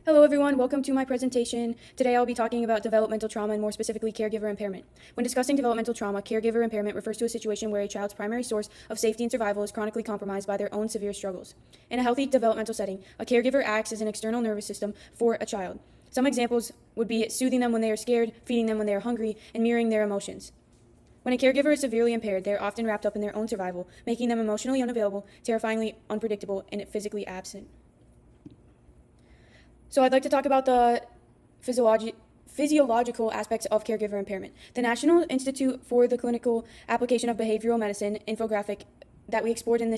Hello everyone, welcome to my presentation. Today I'll be talking about developmental trauma and more specifically caregiver impairment. When discussing developmental trauma, caregiver impairment refers to a situation where a child's primary source of safety and survival is chronically compromised by their own severe struggles. In a healthy developmental setting, a caregiver acts as an external nervous system for a child. Some examples would be soothing them when they are scared, feeding them when they are hungry, and mirroring their emotions. When a caregiver is severely impaired, they are often wrapped up in their own survival, making them emotionally unavailable, terrifyingly unpredictable, and physically absent. So I'd like to talk about the physiological aspects of caregiver impairment. The National Institute for the Clinical Application of Behavioral Medicine infographic that we explored in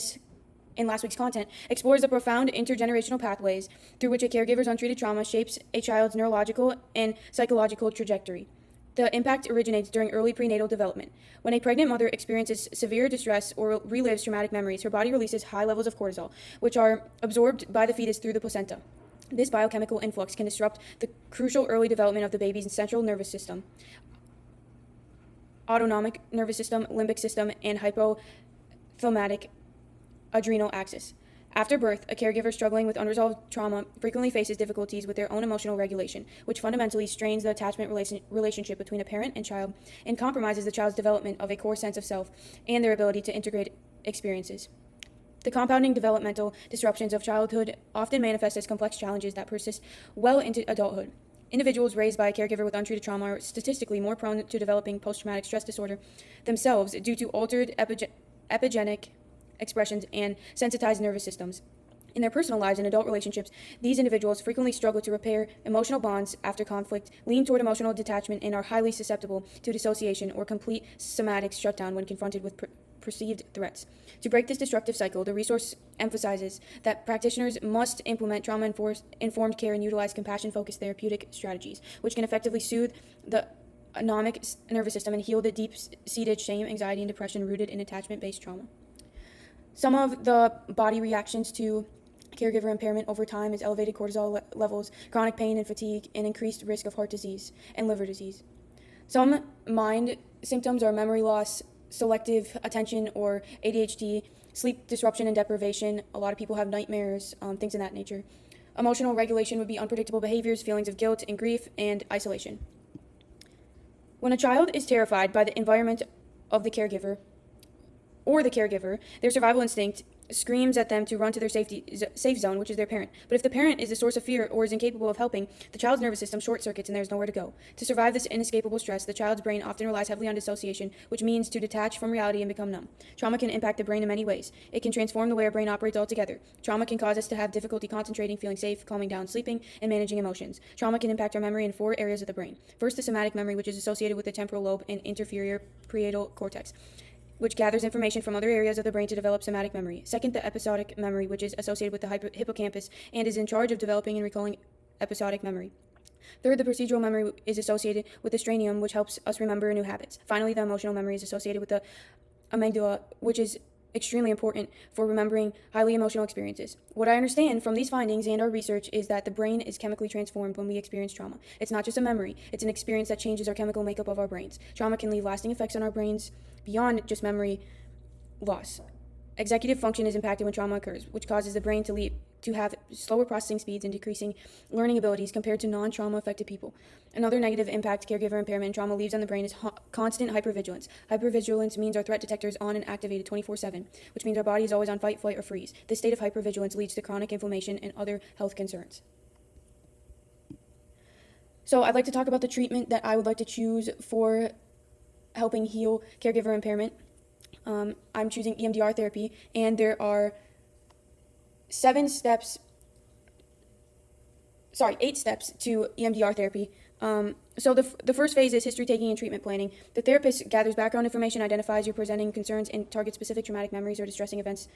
last week's content explores the profound intergenerational pathways through which a caregiver's untreated trauma shapes a child's neurological and psychological trajectory. The impact originates during early prenatal development. When a pregnant mother experiences severe distress or relives traumatic memories, her body releases high levels of cortisol, which are absorbed by the fetus through the placenta. This biochemical influx can disrupt the crucial early development of the baby's central nervous system, autonomic nervous system, limbic system, and hypothalamic adrenal axis. After birth, a caregiver struggling with unresolved trauma frequently faces difficulties with their own emotional regulation, which fundamentally strains the attachment relationship between a parent and child and compromises the child's development of a core sense of self and their ability to integrate experiences. The compounding developmental disruptions of childhood often manifest as complex challenges that persist well into adulthood. Individuals raised by a caregiver with untreated trauma are statistically more prone to developing post-traumatic stress disorder themselves due to altered epigenetic expressions and sensitized nervous systems. In their personal lives and adult relationships, these individuals frequently struggle to repair emotional bonds after conflict, lean toward emotional detachment, and are highly susceptible to dissociation or complete somatic shutdown when confronted with perceived threats. To break this destructive cycle, the resource emphasizes that practitioners must implement trauma-informed care and utilize compassion-focused therapeutic strategies, which can effectively soothe the autonomic nervous system and heal the deep-seated shame, anxiety, and depression rooted in attachment-based trauma. Some of the body reactions to caregiver impairment over time is elevated cortisol levels, chronic pain and fatigue, and increased risk of heart disease and liver disease. Some mind symptoms are memory loss, selective attention or ADHD, sleep disruption and deprivation. A lot of people have nightmares, things in that nature. Emotional regulation would be unpredictable behaviors, feelings of guilt and grief, and isolation. When a child is terrified by the environment of the caregiver, their survival instinct screams at them to run to their safe zone, which is their parent. But if the parent is the source of fear or is incapable of helping, the child's nervous system short circuits and there's nowhere to go. To survive this inescapable stress, the child's brain often relies heavily on dissociation, which means to detach from reality and become numb. Trauma can impact the brain in many ways. It can transform the way our brain operates altogether. Trauma can cause us to have difficulty concentrating, feeling safe, calming down, sleeping, and managing emotions. Trauma can impact our memory in 4 areas of the brain. First, the somatic memory, which is associated with the temporal lobe and inferior parietal cortex, which gathers information from other areas of the brain to develop somatic memory. Second, the episodic memory, which is associated with the hippocampus and is in charge of developing and recalling episodic memory. Third, the procedural memory is associated with the strainium, which helps us remember new habits. Finally, the emotional memory is associated with the amygdala, which is extremely important for remembering highly emotional experiences. What I understand from these findings and our research is that the brain is chemically transformed when we experience trauma. It's not just a memory, it's an experience that changes our chemical makeup of our brains. Trauma can leave lasting effects on our brains beyond just memory loss. Executive function is impacted when trauma occurs, which causes the brain to have slower processing speeds and decreasing learning abilities compared to non-trauma affected people. Another negative impact caregiver impairment and trauma leaves on the brain is constant hypervigilance. Hypervigilance means our threat detector is on and activated 24/7, which means our body is always on fight, flight, or freeze. This state of hypervigilance leads to chronic inflammation and other health concerns. So I'd like to talk about the treatment that I would like to choose for helping heal caregiver impairment. I'm choosing EMDR therapy, and there are 8 steps to EMDR therapy. So the first phase is history taking and treatment planning. The therapist gathers background information, identifies your presenting concerns, and targets specific traumatic memories or distressing events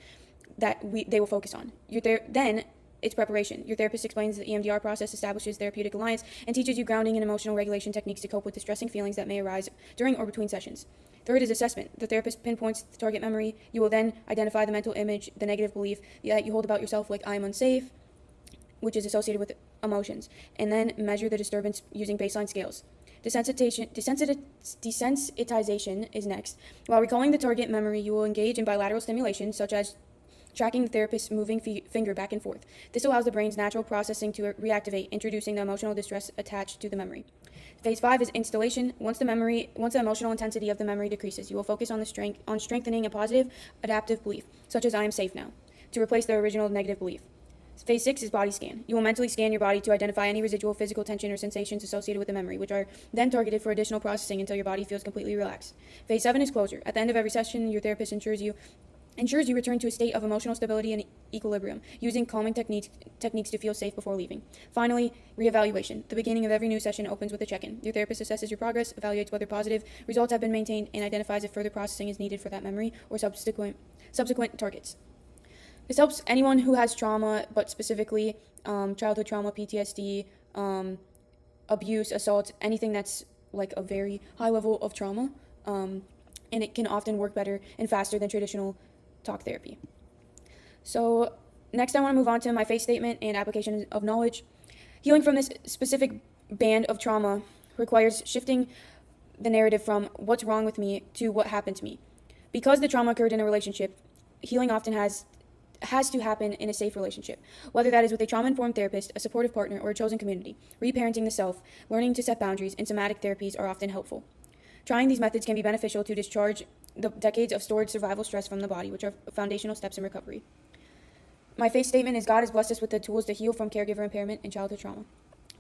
that they will focus on. Then it's preparation. Your therapist explains the EMDR process, establishes therapeutic alliance, and teaches you grounding and emotional regulation techniques to cope with distressing feelings that may arise during or between sessions. Third is assessment. The therapist pinpoints the target memory. You will then identify the mental image, the negative belief that you hold about yourself, like I am unsafe, which is associated with emotions, and then measure the disturbance using baseline scales. Desensitization is next. While recalling the target memory, you will engage in bilateral stimulation, such as tracking the therapist's moving finger back and forth. This allows the brain's natural processing to reactivate, introducing the emotional distress attached to the memory. Phase 5 is installation. Once the emotional intensity of the memory decreases, you will focus on strengthening a positive, adaptive belief, such as "I am safe now," to replace the original negative belief. Phase 6 is body scan. You will mentally scan your body to identify any residual physical tension or sensations associated with the memory, which are then targeted for additional processing until your body feels completely relaxed. Phase 7 is closure. At the end of every session, your therapist ensures you return to a state of emotional stability and equilibrium, using calming techniques to feel safe before leaving. Finally, reevaluation. The beginning of every new session opens with a check-in. Your therapist assesses your progress, evaluates whether positive results have been maintained, and identifies if further processing is needed for that memory or subsequent targets. This helps anyone who has trauma, but specifically childhood trauma, PTSD, abuse, assault, anything that's like a very high level of trauma, and it can often work better and faster than traditional talk therapy. So next I want to move on to my faith statement and application of knowledge. Healing from this specific band of trauma requires shifting the narrative from "what's wrong with me" to "what happened to me." Because the trauma occurred in a relationship, healing often has to happen in a safe relationship, whether that is with a trauma-informed therapist, a supportive partner, or a chosen community. Reparenting the self, learning to set boundaries, and somatic therapies are often helpful. Trying these methods can be beneficial to discharge the decades of stored survival stress from the body, which are foundational steps in recovery. My faith statement is: God has blessed us with the tools to heal from caregiver impairment and childhood trauma.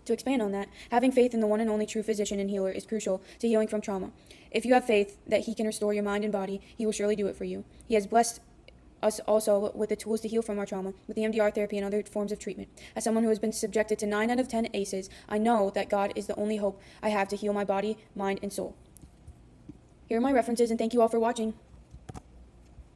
To expand on that, having faith in the one and only true physician and healer is crucial to healing from trauma. If you have faith that He can restore your mind and body, He will surely do it for you. He has blessed us also with the tools to heal from our trauma, with the EMDR therapy and other forms of treatment. As someone who has been subjected to 9 out of 10 ACEs, I know that God is the only hope I have to heal my body, mind, and soul. Here are my references, and thank you all for watching.